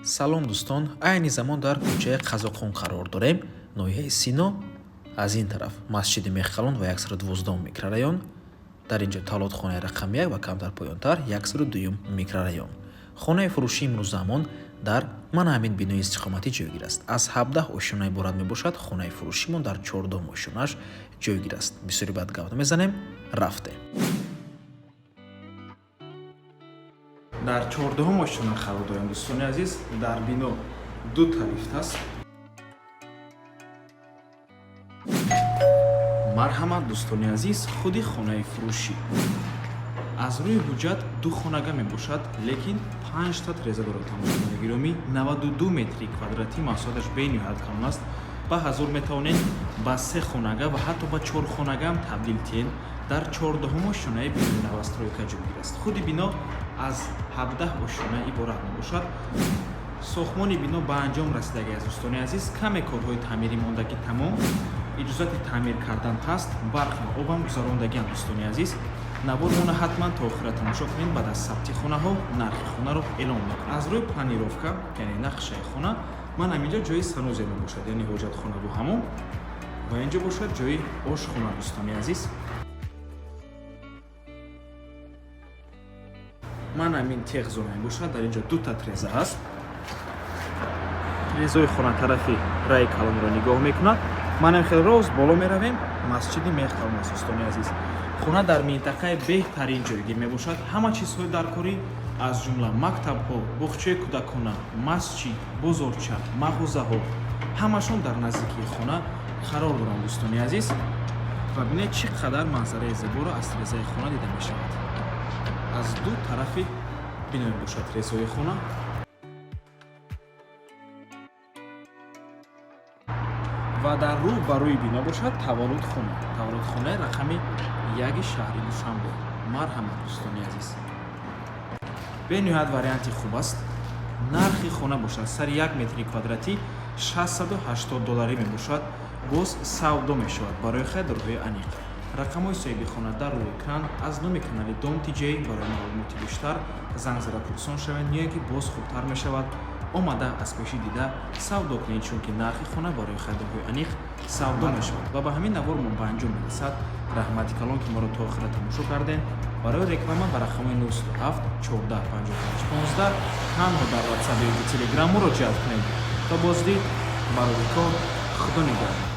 салом дӯстон, айни замон дар кӯчаи қазоқхон қарор дорем, ноҳияи Сино, аз ин тараф масҷиди Мехкалон ва 112 микрорайон, дар инҷо таваллудхонаи рақам 1 ва камтар поёнтар 102 микрорайон. Хонаи фурӯшии имрӯззамон дар мана ҳамин бинои истиқоматӣ ҷойгир аст. Аз 17 ошона иборат мебошад. Хонаи фурӯшимон дар 14 ошонааш ҷойгир аст. Бисёри бад гап намезанем, рафтем. Дар 14 ошона қарор дорем дӯстони азиз. Дар бино ду талифт аст. марҳамат дӯстони азиз, худи хонаи фурӯшӣ аз рӯи ҳуҷҷат ду хонага мебошад, лекин 5 та тиреза дорад. Тамошобинони гиромӣ, 92 метри квадратӣ маҳсулоташ бениҳоят калон аст. ба ҳазур метавонед ба 3 хонага ва ҳатто ба 4 хонага ҳам табдил тиҳед. дар 14 ошонаи бинои навастройка ҷойгир аст. худи бино аз 17 ошона иборат мебошад. сохтмони бино ба анҷом расидаги аст дӯстони азиз. каме корҳои таъмирӣ мондаги тамом, иҷозати таъмир кардан ҳаст, барқ ва обам гузарондагиам дӯстони азиз. навормона ҳатман то охира тамошо кунед. баъд аз сабти хонаҳо нархи хонаро эълон мекунем. аз рӯи планировка, яъне нақшаи хона, ман ҳаминҷо ҷои санузел мебошад, яъне ҳоҷатхона бо ҳамом, ва инҷо бошад ҷои ошхона дӯстони азиз. ман ҳамин теғ зона мебошад. дар инҷо ду та тиреза ҳаст. тирезаи хона тарафи раи калонро нигоҳ мекунад. манам хеле роз боло меравем. масҷиди Мехкалон аст дӯстони азиз. хона дар минтақаи беҳтарин ҷойгир мебошад. ҳама чизҳои даркорӣ аз ҷумла мактабҳо, боғчаи кӯдакона, масҷид, бозорча, мағозаҳо ҳамашон дар наздикии хона қарор доранд дӯстони азиз. ва бинед чӣ қадар манзараи зеборо аз тирезаи хона дида мешавад. аз ду тарафи бино мебошад тирезаи хона. ва дар рӯ ба рӯи бино бошад таваллудхона. таваллудхонаи рақами 1 шаҳри Душанбе. марҳамат дӯстони азиз. бениҳоят варианти хуб аст. нархи хона бошад сари 1 метри квадратӣ $680 мебошад. боз савдо мешавад барои хайдорҳои аниқ. рақамҳои соҳиби хона дар рӯи экран. аз номи канали Дом Тиҷей барои маълумоти бештар занг зада пурсон шавед, ё ин ки боз хубтар мешавад. омада аз пеши дида савдо кунед, чунки нархи хона барои хайдорҳои аниқ савдо мешавад ва ба ҳамин навор мо ба анҷом мерасад. раҳмати калон ки моро то охира тамошо кардем. барои реклама ба рақамҳои 97 14 55 15 танҳо дар WhatsApp ё телеграм муроҷиат кунед. то боздид, барои кор, худо нигаҳбон.